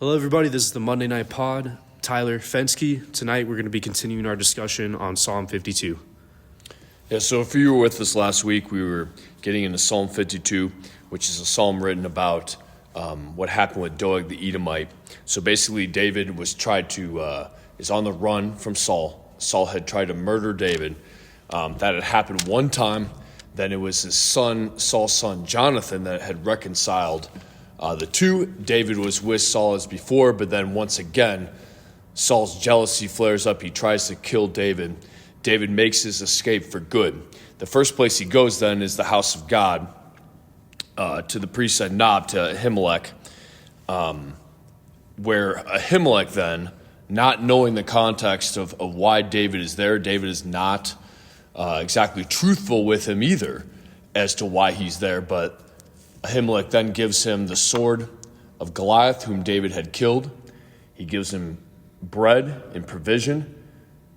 Hello, everybody. This is the Monday Night Pod. Tyler Fensky. Tonight, we're going to be continuing our discussion on Psalm 52. Yeah, so if you were with us last week, we were getting into Psalm 52, which is a psalm written about what happened with Doeg the Edomite. So basically, David is on the run from Saul. Saul had tried to murder David. That had happened one time. Then it was his son, Saul's son, Jonathan, that had reconciled the two. David was with Saul as before, but then once again, Saul's jealousy flares up. He tries to kill David. David makes his escape for good. The first place he goes then is the house of God, to the priest at Nob, to Ahimelech, where Ahimelech then, not knowing the context of why David is there, David is not exactly truthful with him either as to why he's there, but Ahimelech then gives him the sword of Goliath, whom David had killed. He gives him bread and provision.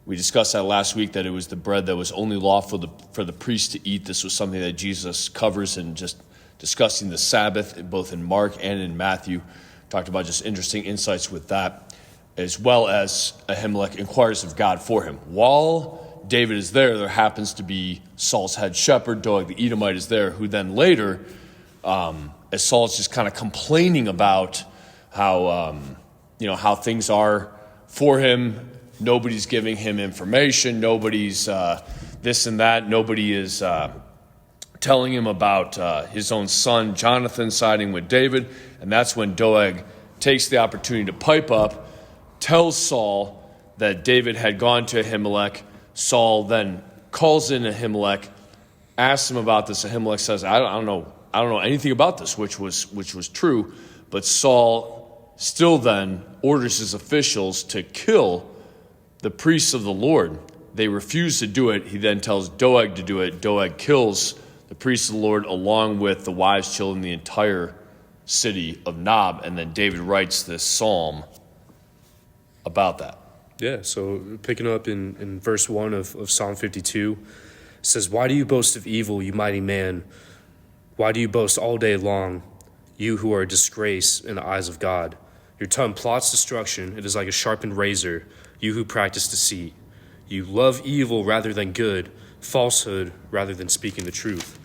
We discussed that last week, that it was the bread that was only lawful for the priest to eat. This was something that Jesus covers in just discussing the Sabbath, both in Mark and in Matthew. Talked about just interesting insights with that, as well as Ahimelech inquires of God for him. While David is there happens to be Saul's head shepherd, Doeg the Edomite, is there, who then later, as Saul's just kind of complaining about how things are for him, nobody's giving him information, nobody's this and that, nobody is telling him about his own son Jonathan siding with David, and that's when Doeg takes the opportunity to pipe up, tells Saul that David had gone to Ahimelech. Saul then calls in Ahimelech, asks him about this. Ahimelech says, I don't know anything about this, which was true. But Saul still then orders his officials to kill the priests of the Lord. They refuse to do it. He then tells Doeg to do it. Doeg kills the priests of the Lord along with the wives, children, the entire city of Nob. And then David writes this psalm about that. Yeah, so picking up in verse 1 of Psalm 52, it says, "Why do you boast of evil, you mighty man? Why do you boast all day long, you who are a disgrace in the eyes of God? Your tongue plots destruction. It is like a sharpened razor, you who practice deceit. You love evil rather than good, falsehood rather than speaking the truth.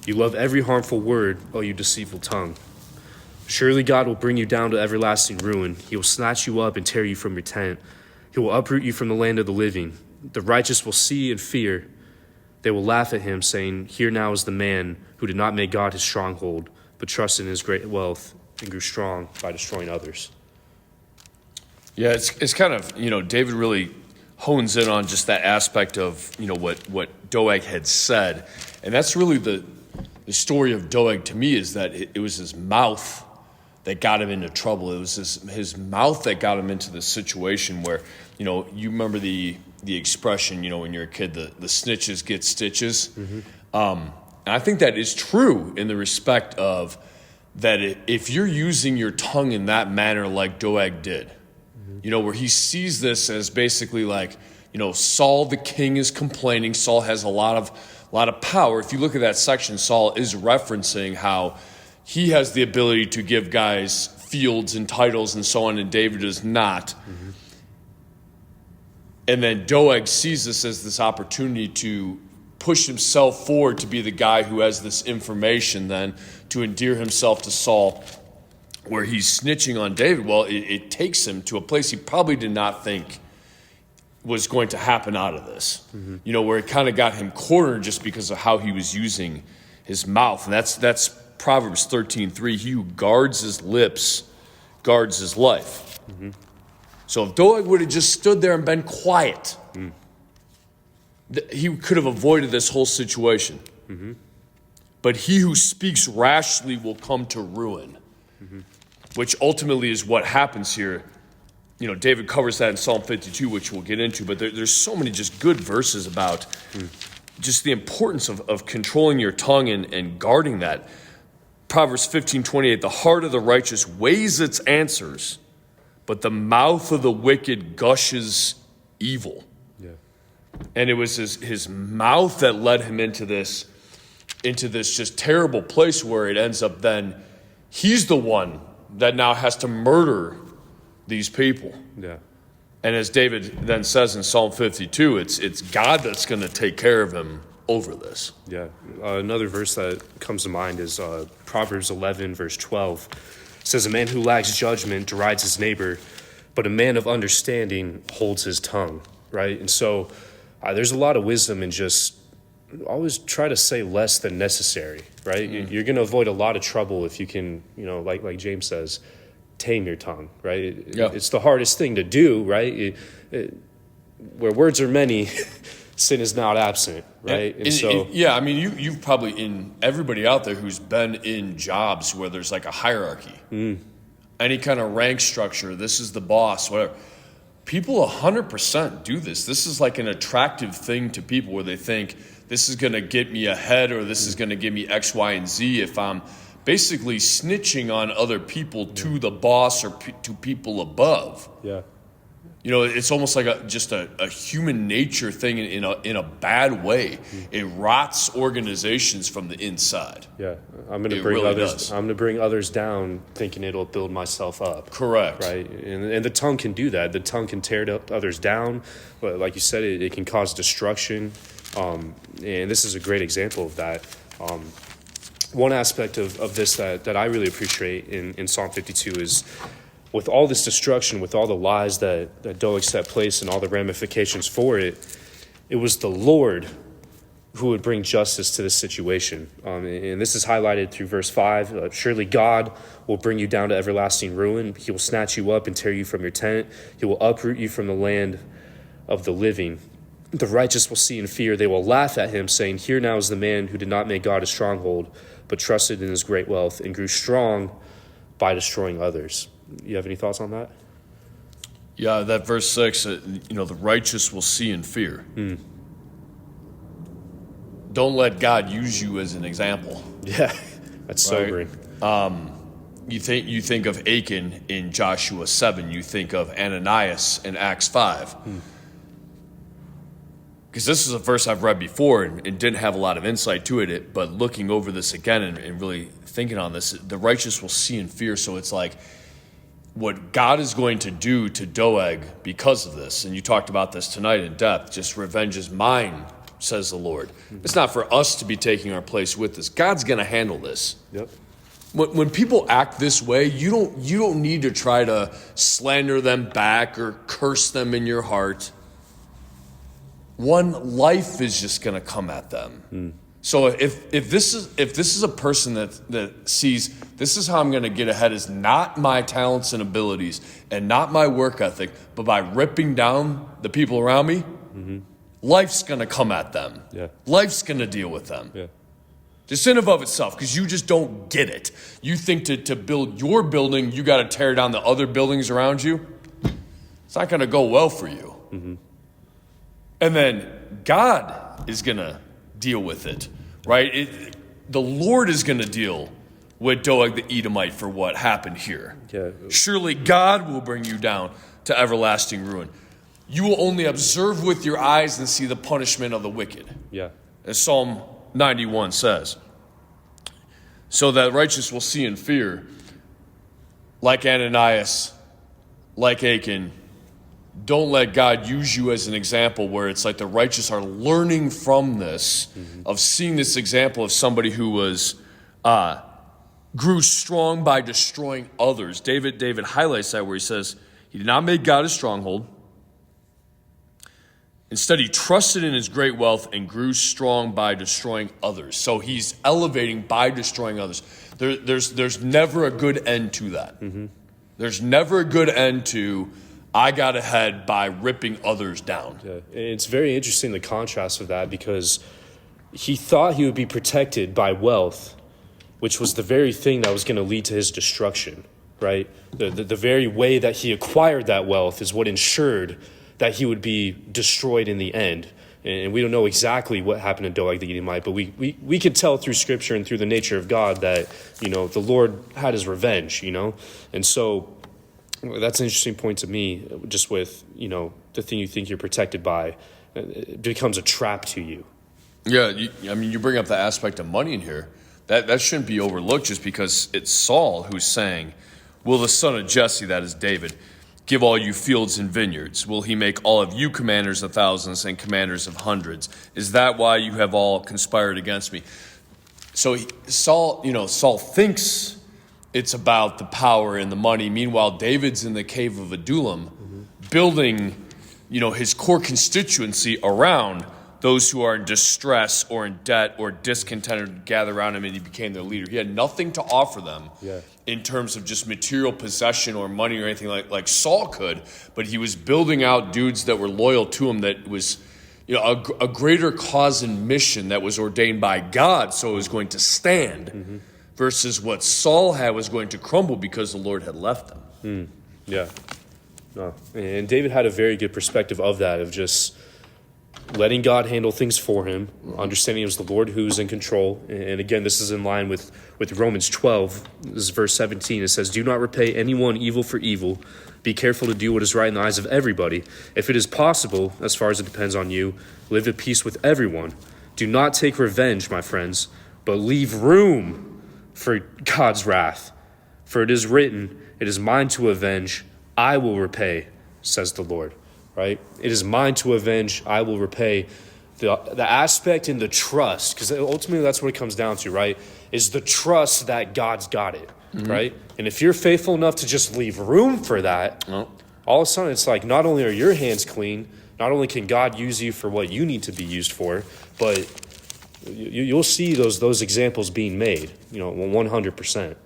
You love every harmful word, O you deceitful tongue. Surely God will bring you down to everlasting ruin. He will snatch you up and tear you from your tent. He will uproot you from the land of the living. The righteous will see and fear. They will laugh at him, saying, here now is the man who did not make God his stronghold, but trusted in his great wealth and grew strong by destroying others." Yeah, it's kind of, David really hones in on just that aspect of, what Doeg had said. And that's really the story of Doeg to me, is that it was his mouth that got him into trouble. It was his mouth that got him into this situation where, you remember the expression, when you're a kid, the snitches get stitches. Mm-hmm. And I think that is true in the respect of that if you're using your tongue in that manner like Doeg did, where he sees this as basically like, Saul the king is complaining. Saul has a lot of power. If you look at that section, Saul is referencing how he has the ability to give guys fields and titles and so on, and David does not. Mm-hmm. And then Doeg sees this as this opportunity to push himself forward to be the guy who has this information, then to endear himself to Saul, where he's snitching on David. Well, it takes him to a place he probably did not think was going to happen out of this. Mm-hmm. Where it kind of got him cornered just because of how he was using his mouth. And that's Proverbs 13:3. He who guards his lips guards his life. Mm-hmm. So if Doeg would have just stood there and been quiet, he could have avoided this whole situation. Mm-hmm. But he who speaks rashly will come to ruin, which ultimately is what happens here. David covers that in Psalm 52, which we'll get into, but there's so many just good verses about just the importance of controlling your tongue and guarding that. Proverbs 15:28, the heart of the righteous weighs its answers, but the mouth of the wicked gushes evil. Yeah. And it was his mouth that led him into this just terrible place where it ends up then he's the one that now has to murder these people. Yeah. And as David then says in Psalm 52, it's God that's going to take care of him over this. Yeah. Another verse that comes to mind is Proverbs 11, verse 12. It says, a man who lacks judgment derides his neighbor, but a man of understanding holds his tongue, right? And so there's a lot of wisdom in just always try to say less than necessary, right? You're going to avoid a lot of trouble if you can, like James says, tame your tongue, right? It's the hardest thing to do, right? Where words are many, sin is not absent, right? You've probably, in everybody out there who's been in jobs where there's like a hierarchy, any kind of rank structure, this is the boss, whatever. People 100% do this. This is like an attractive thing to people where they think this is going to get me ahead or this is going to give me X, Y, and Z if I'm basically snitching on other people to the boss or to people above. Yeah. It's almost like just a human nature thing in a bad way. It rots organizations from the inside. Yeah, I'm going to bring others. I'm going to bring others down, thinking it'll build myself up. Correct. Right, and the tongue can do that. The tongue can tear others down, but like you said, it can cause destruction. And this is a great example of that. One aspect of this that I really appreciate in Psalm 52 is, with all this destruction, with all the lies that Doeg set place and all the ramifications for it, it was the Lord who would bring justice to this situation. And this is highlighted through verse 5. Surely God will bring you down to everlasting ruin. He will snatch you up and tear you from your tent. He will uproot you from the land of the living. The righteous will see and fear. They will laugh at him, saying, here now is the man who did not make God a stronghold, but trusted in his great wealth and grew strong by destroying others. You have any thoughts on that? Yeah, that verse 6, the righteous will see and fear. Don't let God use you as an example. Yeah, that's sobering. You think of Achan in Joshua 7. You think of Ananias in Acts 5. Because this is a verse I've read before and didn't have a lot of insight to it, but looking over this again and really thinking on this, the righteous will see and fear. So it's like what God is going to do to Doeg because of this, and you talked about this tonight in depth, just revenge is mine, says the Lord. It's not for us to be taking our place with this. God's going to handle this. Yep. When people act this way, you don't need to try to slander them back or curse them in your heart. One life is just going to come at them. So if this is a person that sees this is how I'm going to get ahead is not my talents and abilities and not my work ethic, but by ripping down the people around me, life's going to come at them. Yeah. Life's going to deal with them. Yeah. Just in and of itself, because you just don't get it. You think to build your building, you got to tear down the other buildings around you. It's not going to go well for you. And then God is going to deal with it, right? The Lord is going to deal with Doeg the Edomite for what happened here. Yeah. Surely God will bring you down to everlasting ruin. You will only observe with your eyes and see the punishment of the wicked. Yeah. As Psalm 91 says. So that righteous will see and fear, like Ananias, like Achan. Don't let God use you as an example where it's like the righteous are learning from this, of seeing this example of somebody who was grew strong by destroying others. David highlights that where he says he did not make God a stronghold. Instead, he trusted in his great wealth and grew strong by destroying others. So he's elevating by destroying others. There's never a good end to that. There's never a good end to I got ahead by ripping others down. Yeah. It's very interesting, the contrast of that, because he thought he would be protected by wealth, which was the very thing that was going to lead to his destruction, right? The very way that he acquired that wealth is what ensured that he would be destroyed in the end. And we don't know exactly what happened to Doeg the Edomite, but we could tell through Scripture and through the nature of God that, the Lord had his revenge, And so that's an interesting point to me, just with, the thing you think you're protected by, it becomes a trap to you. Yeah, you bring up the aspect of money in here. That shouldn't be overlooked just because it's Saul who's saying, will the son of Jesse, that is David, give all you fields and vineyards? Will he make all of you commanders of thousands and commanders of hundreds? Is that why you have all conspired against me? So Saul thinks it's about the power and the money. Meanwhile, David's in the cave of Adullam, building, his core constituency around those who are in distress or in debt or discontented to gather around him, and he became their leader. He had nothing to offer them in terms of just material possession or money or anything like Saul could, but he was building out dudes that were loyal to him, that was a greater cause and mission that was ordained by God, so it was going to stand, versus what Saul had was going to crumble because the Lord had left them. Yeah. No. And David had a very good perspective of that, of just letting God handle things for him, understanding it was the Lord who's in control. And again, this is in line with Romans 12. This is verse 17. It says, "Do not repay anyone evil for evil. Be careful to do what is right in the eyes of everybody. If it is possible, as far as it depends on you, live at peace with everyone. Do not take revenge, my friends, but leave room for God's wrath. For it is written, 'It is mine to avenge, I will repay,' says the Lord." Right? It is mine to avenge, I will repay. The aspect and the trust, because ultimately that's what it comes down to, right? Is the trust that God's got it, right? And if you're faithful enough to just leave room for that, all of a sudden it's like not only are your hands clean, not only can God use you for what you need to be used for, but you'll see those examples being made, 100%.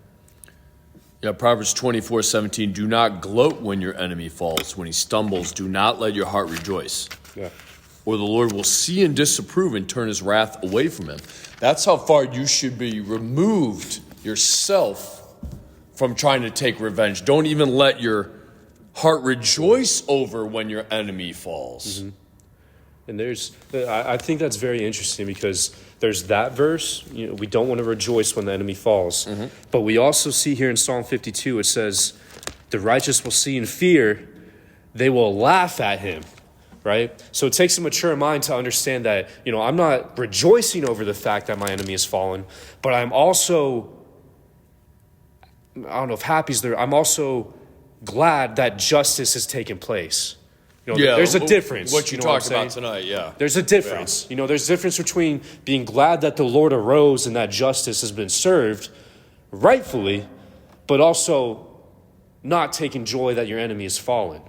Yeah, Proverbs 24:17, "Do not gloat when your enemy falls. When he stumbles, do not let your heart rejoice. Yeah. Or the Lord will see and disapprove and turn his wrath away from him." That's how far you should be removed yourself from trying to take revenge. Don't even let your heart rejoice over when your enemy falls. And I think that's very interesting, because there's that verse, we don't want to rejoice when the enemy falls. But we also see here in Psalm 52, it says, "The righteous will see and fear, they will laugh at him," right? So it takes a mature mind to understand that, I'm not rejoicing over the fact that my enemy has fallen, but I'm also, I don't know if happy's there, I'm also glad that justice has taken place. There's a difference. What you talked about tonight, yeah. There's a difference. There's a difference between being glad that the Lord arose and that justice has been served rightfully, but also not taking joy that your enemy has fallen.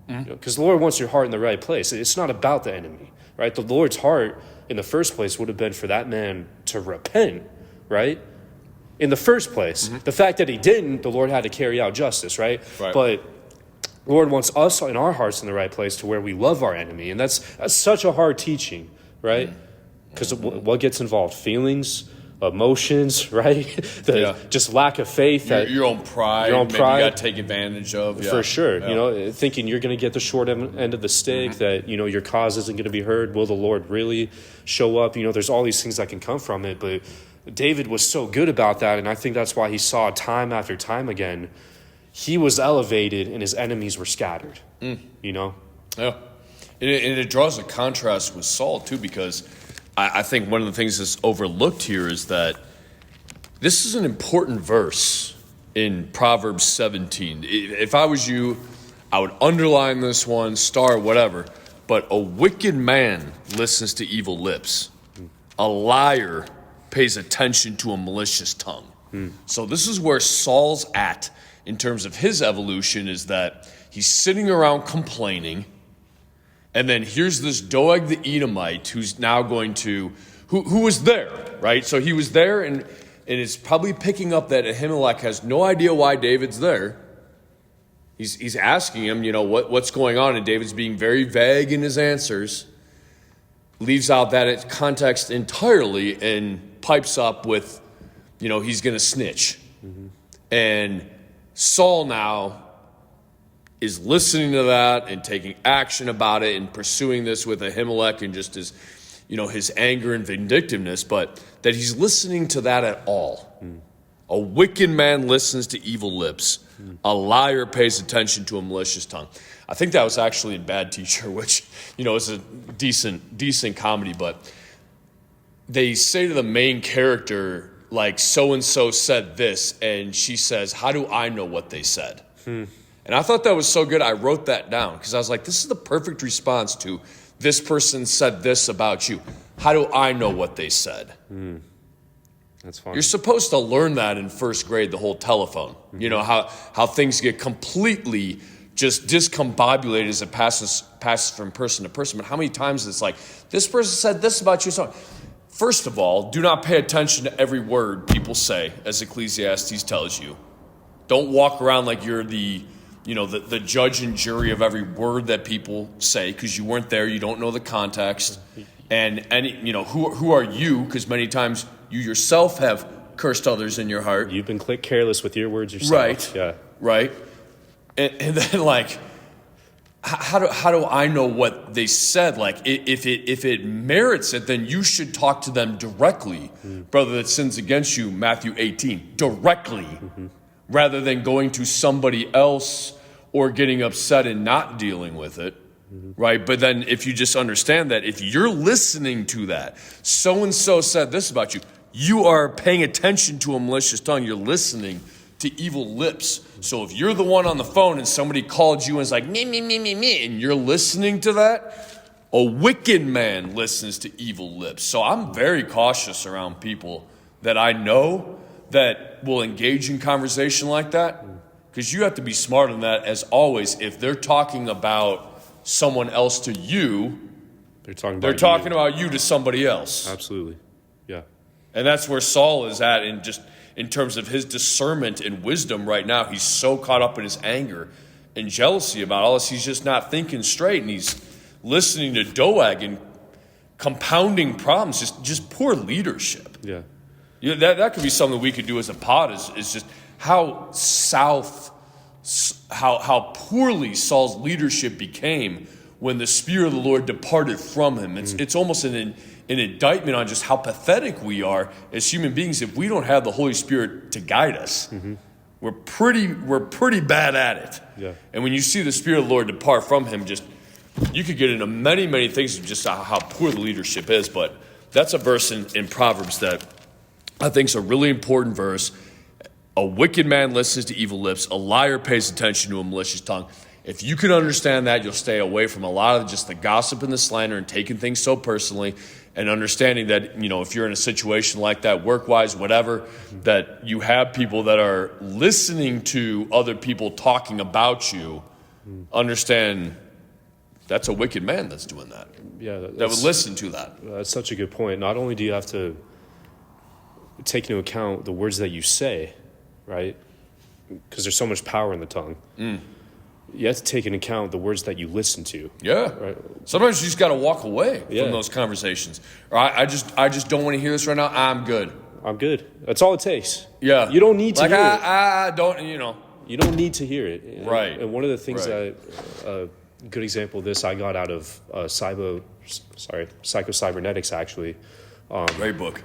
Because the Lord wants your heart in the right place. It's not about the enemy, right? The Lord's heart in the first place would have been for that man to repent, right? In the first place. The fact that he didn't, the Lord had to carry out justice, right? But the Lord wants us in our hearts in the right place to where we love our enemy. And that's such a hard teaching, right? Because what gets involved? Feelings, emotions, right? Just lack of faith. Your own pride. Maybe you got to take advantage of. For sure. Thinking you're going to get the short end of the stick, that, your cause isn't going to be heard. Will the Lord really show up? There's all these things that can come from it. But David was so good about that. And I think that's why he saw time after time again, he was elevated and his enemies were scattered, Yeah. And it draws a contrast with Saul, too, because I think one of the things that's overlooked here is that this is an important verse in Proverbs 17. If I was you, I would underline this one, star, whatever. But a wicked man listens to evil lips. A liar pays attention to a malicious tongue. So this is where Saul's at in terms of his evolution, is that he's sitting around complaining, and then here's this Doeg the Edomite who's now going to, who was there, right? So he was there and is probably picking up that Ahimelech has no idea why David's there. He's asking him, what's going on, and David's being very vague in his answers, leaves out that context entirely and pipes up with, he's going to snitch. And Saul now is listening to that and taking action about it and pursuing this with Ahimelech and just his anger and vindictiveness, but that he's listening to that at all. A wicked man listens to evil lips. A liar pays attention to a malicious tongue. I think that was actually in Bad Teacher, which, is a decent comedy, but they say to the main character, like so-and-so said this, and she says, how do I know what they said? And I thought that was so good, I wrote that down, because I was like, this is the perfect response to, this person said this about you. How do I know what they said? That's fun. You're supposed to learn that in first grade, the whole telephone. You know, how things get completely just discombobulated as it passes from person to person. But how many times it's like, this person said this about you. So, first of all, do not pay attention to every word people say, as Ecclesiastes tells you. Don't walk around like you're the judge and jury of every word that people say, because you weren't there, you don't know the context. And who are you? Because many times you yourself have cursed others in your heart. You've been careless with your words yourself. Right. Yeah. Right. And then, like, how do I know what they said? Like, if it merits it, then you should talk to them directly. Brother that sins against you, Matthew 18, directly, rather than going to somebody else or getting upset and not dealing with it. Right? But then if you just understand that, if you're listening to that, so-and-so said this about you, you are paying attention to a malicious tongue. You're listening to evil lips. So if you're the one on the phone and somebody called you and is like, me, and you're listening to that, a wicked man listens to evil lips. So I'm very cautious around people that I know that will engage in conversation like that, because you have to be smart on that, as always. If they're talking about someone else to you, they're talking about you to somebody else. Absolutely. Yeah. And that's where Saul is at in terms of his discernment and wisdom right now. He's so caught up in his anger and jealousy about all this. He's just not thinking straight, and he's listening to Doeg and compounding problems. Just poor leadership. Yeah. That could be something we could do as a pod, is just how poorly Saul's leadership became when the Spirit of the Lord departed from him. It's almost an indictment on just how pathetic we are as human beings if we don't have the Holy Spirit to guide us. We're pretty bad at it. Yeah. And when you see the Spirit of the Lord depart from him, you could get into many, many things of just how poor the leadership is. But that's a verse in Proverbs that I think is a really important verse. A wicked man listens to evil lips. A liar pays attention to a malicious tongue. If you can understand that, you'll stay away from a lot of just the gossip and the slander and taking things so personally, and understanding that, if you're in a situation like that, work-wise, whatever, that you have people that are listening to other people talking about you, understand that's a wicked man that's doing that. Yeah. That would listen to that. That's such a good point. Not only do you have to take into account the words that you say, right? Because there's so much power in the tongue. You have to take into account the words that you listen to. Yeah. Right? Sometimes you just got to walk away from those conversations. Or I just don't want to hear this right now. I'm good. I'm good. That's all it takes. Yeah. You don't need to hear it. I don't, You don't need to hear it. Right. And one of the things that, a good example of this I got out of Psycho-Cybernetics, actually. Great book.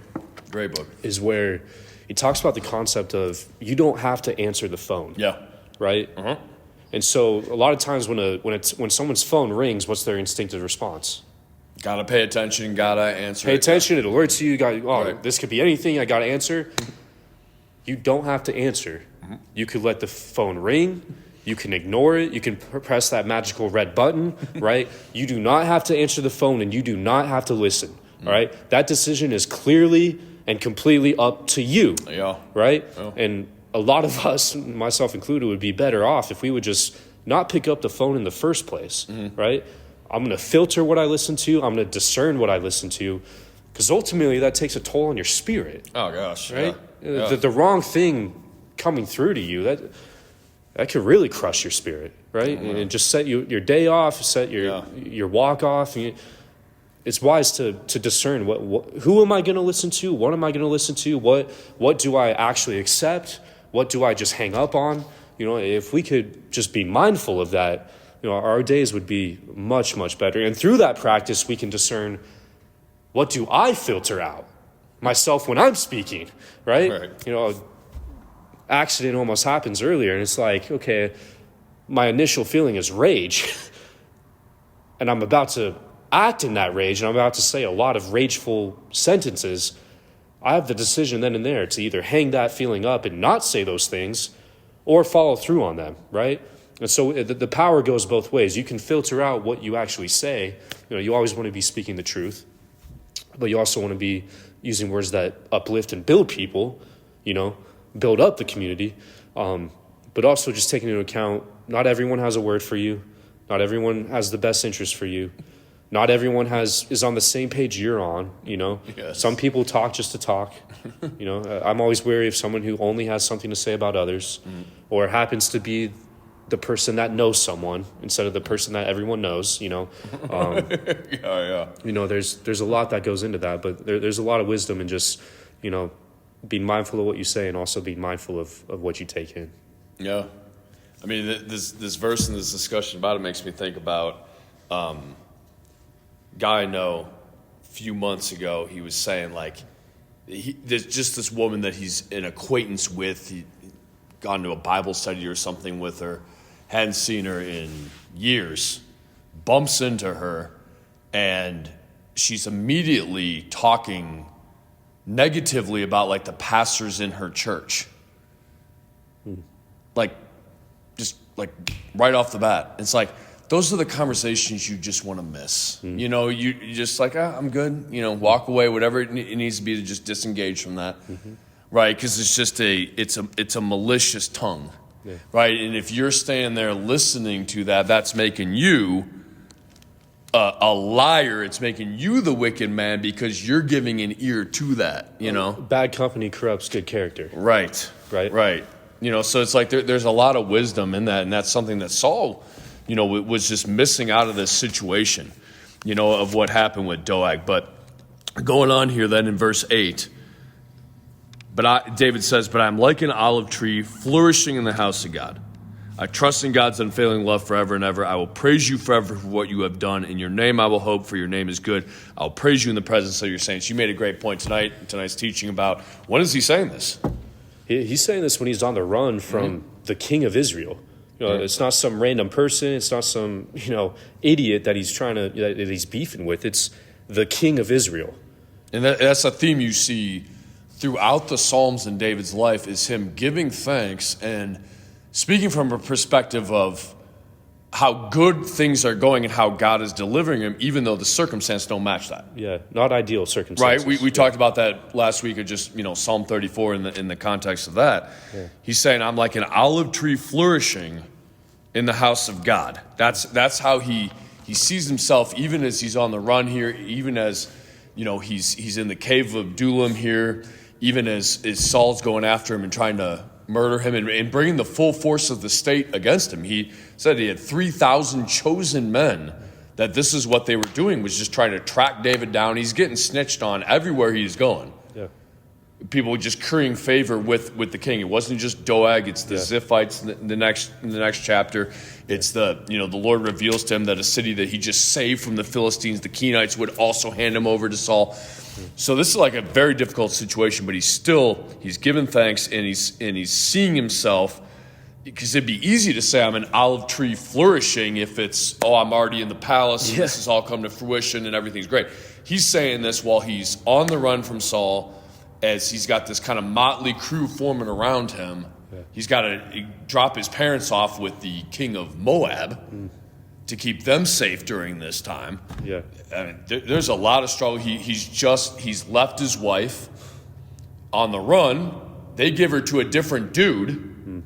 Is where he talks about the concept of you don't have to answer the phone. Yeah. Right? And so a lot of times when someone's phone rings, what's their instinctive response? Gotta pay attention, gotta answer. Pay attention, it alerts you, this could be anything, I gotta answer. You don't have to answer. You could let the phone ring, you can ignore it, you can press that magical red button, right? You do not have to answer the phone, and you do not have to listen, all right? That decision is clearly and completely up to you, right? Yeah. And a lot of us, myself included, would be better off if we would just not pick up the phone in the first place, right? I'm going to filter what I listen to. I'm going to discern what I listen to, because ultimately that takes a toll on your spirit. Oh, gosh. Right? Yeah. The wrong thing coming through to you, that could really crush your spirit, right? And just set your day off, set your walk off. It's wise to discern who am I going to listen to? What am I going to listen to? What do I actually accept? What do I just hang up on? If we could just be mindful of that, our days would be much, much better. And through that practice, we can discern, what do I filter out myself when I'm speaking, right? Accident almost happens earlier, and it's like, okay, my initial feeling is rage, and I'm about to act in that rage, and I'm about to say a lot of rageful sentences. I have the decision then and there to either hang that feeling up and not say those things or follow through on them, right? And so the power goes both ways. You can filter out what you actually say. You always want to be speaking the truth, but you also want to be using words that uplift and build people, build up the community, but also just taking into account not everyone has a word for you. Not everyone has the best interest for you. Not everyone is on the same page you're on, Yes. Some people talk just to talk. I'm always wary of someone who only has something to say about others or happens to be the person that knows someone instead of the person that everyone knows, Yeah. There's a lot that goes into that, but there's a lot of wisdom in just, being mindful of what you say and also being mindful of what you take in. Yeah. I mean, this verse and this discussion about it makes me think about guy I know a few months ago. He was saying, there's just this woman that he's an acquaintance with. He'd gone to a Bible study or something with her, hadn't seen her in years, bumps into her, and she's immediately talking negatively about, the pastors in her church. Just right off the bat. It's those are the conversations you just want to miss. You just I'm good. Walk away, whatever it needs to be to just disengage from that, right? Because it's just it's a malicious tongue, right? And if you're standing there listening to that, that's making you a liar. It's making you the wicked man because you're giving an ear to that. Bad company corrupts good character. Right. So it's there's a lot of wisdom in that, and that's something that Saul, was just missing out of this situation, of what happened with Doeg. But going on here then in verse 8, David says, "But I'm like an olive tree flourishing in the house of God. I trust in God's unfailing love forever and ever. I will praise you forever for what you have done. In your name I will hope, for your name is good. I'll praise you in the presence of your saints." You made a great point tonight's teaching about, when is he saying this? He's saying this when he's on the run from the king of Israel. It's not some random person. It's not some, idiot that he's beefing with. It's the king of Israel. And that's a theme you see throughout the Psalms in David's life, is him giving thanks and speaking from a perspective of how good things are going and how God is delivering him, even though the circumstance don't match that. Yeah, not ideal circumstances. Right, we talked about that last week, of just Psalm 34 in the context of that. Yeah. He's saying, I'm like an olive tree flourishing in the house of God. That's how he sees himself, even as he's on the run here, even as he's in the cave of Adullam here, even as Saul's going after him and trying to murder him and bringing the full force of the state against him. He said he had 3,000 chosen men, that this is what they were doing, was just trying to track David down. He's getting snitched on everywhere he's going. Yeah. People just currying favor with the king. It wasn't just Doeg, it's the Ziphites in the next chapter. It's the Lord reveals to him that a city that he just saved from the Philistines, the Kenites, would also hand him over to Saul. So this is a very difficult situation, but he's given thanks, and he's seeing himself, because it'd be easy to say I'm an olive tree flourishing if it's, I'm already in the palace, and this has all come to fruition and everything's great. He's saying this while he's on the run from Saul, as he's got this kind of motley crew forming around him. Yeah. He's got to drop his parents off with the king of Moab to keep them safe during this time. Yeah, I mean, there's a lot of struggle. He's left his wife on the run. They give her to a different dude,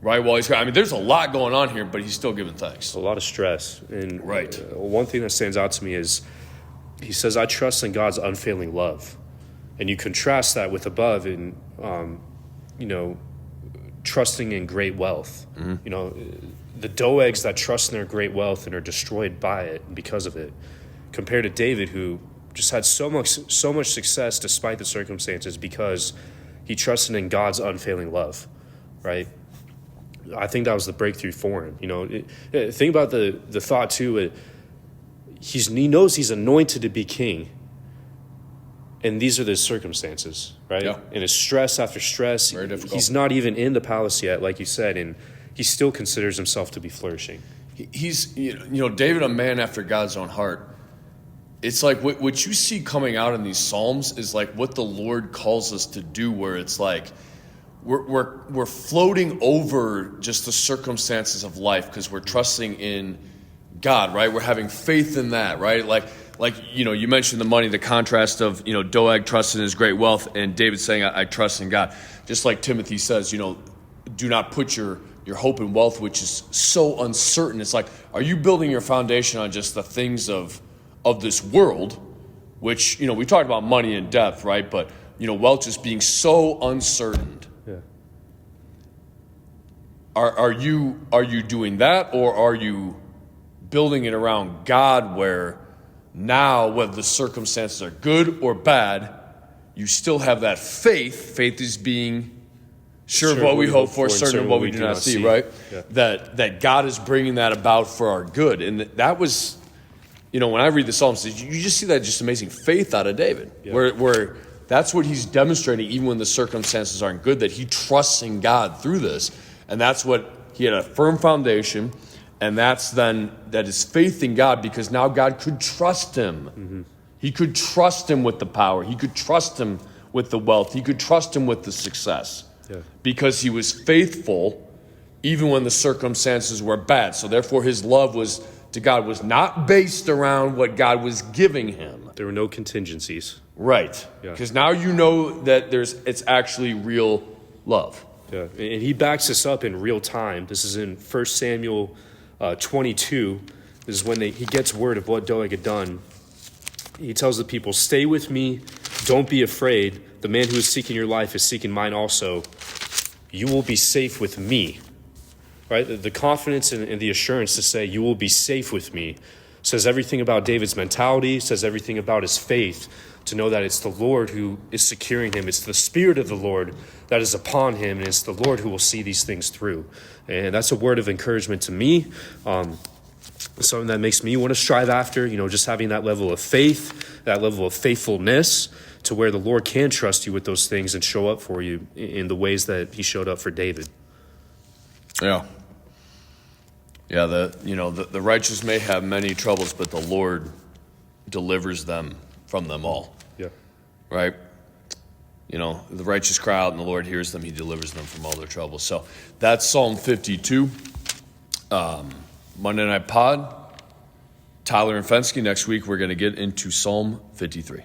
right? While there's a lot going on here, but he's still giving thanks. A lot of stress. And one thing that stands out to me is he says, "I trust in God's unfailing love." And you contrast that with above in, trusting in great wealth. The Doegs that trust in their great wealth and are destroyed by it and because of it, compared to David, who just had so much success despite the circumstances because he trusted in God's unfailing love, right? I think that was the breakthrough for him. Think about the thought too. He knows he's anointed to be king. And these are the circumstances, right? Yeah. And it's stress after stress. Very difficult. He's not even in the palace yet, like you said, and he still considers himself to be flourishing. He's, David, a man after God's own heart. it's like what you see coming out in these Psalms is like what the Lord calls us to do, where it's like we're floating over just the circumstances of life because we're trusting in God, right? We're having faith in that, right? Like you mentioned the money, the contrast of Doeg trusting in his great wealth, and David saying, I trust in God. Just like Timothy says, do not put your hope in wealth, which is so uncertain. It's like, are you building your foundation on just the things of this world, which, we talked about money in depth, right? But, wealth just being so uncertain. Yeah. Are you doing that, or are you building it around God, where now, whether the circumstances are good or bad, you still have that faith. Faith is being sure of what we hope for, certain of what we do not see, right? Yeah. That God is bringing that about for our good. And that was, when I read the Psalms, you just see that just amazing faith out of David, where that's what he's demonstrating, even when the circumstances aren't good, that he trusts in God through this. And that's what he had, a firm foundation. And that is faith in God, because now God could trust him. Mm-hmm. He could trust him with the power. He could trust him with the wealth. He could trust him with the success. Yeah. Because he was faithful even when the circumstances were bad. So therefore his love to God was not based around what God was giving him. There were no contingencies. Right. Because now you know that it's actually real love. Yeah. And he backs this up in real time. This is in 1 Samuel 22. This is when he gets word of what Doeg had done. He tells the people, "Stay with me. Don't be afraid. The man who is seeking your life is seeking mine also. You will be safe with me." Right? The confidence and the assurance to say, "You will be safe with me," says everything about David's mentality, says everything about his faith, to know that it's the Lord who is securing him. It's the Spirit of the Lord that is upon him, and it's the Lord who will see these things through. And that's a word of encouragement to me. Something that makes me want to strive after, just having that level of faith, that level of faithfulness, to where the Lord can trust you with those things and show up for you in the ways that he showed up for David. Yeah. Yeah, the righteous may have many troubles, but the Lord delivers them from them all. Yeah. Right? The righteous cry out and the Lord hears them. He delivers them from all their troubles. So that's Psalm 52. Monday Night Pod. Tyler and Fensky. Next week, we're going to get into Psalm 53.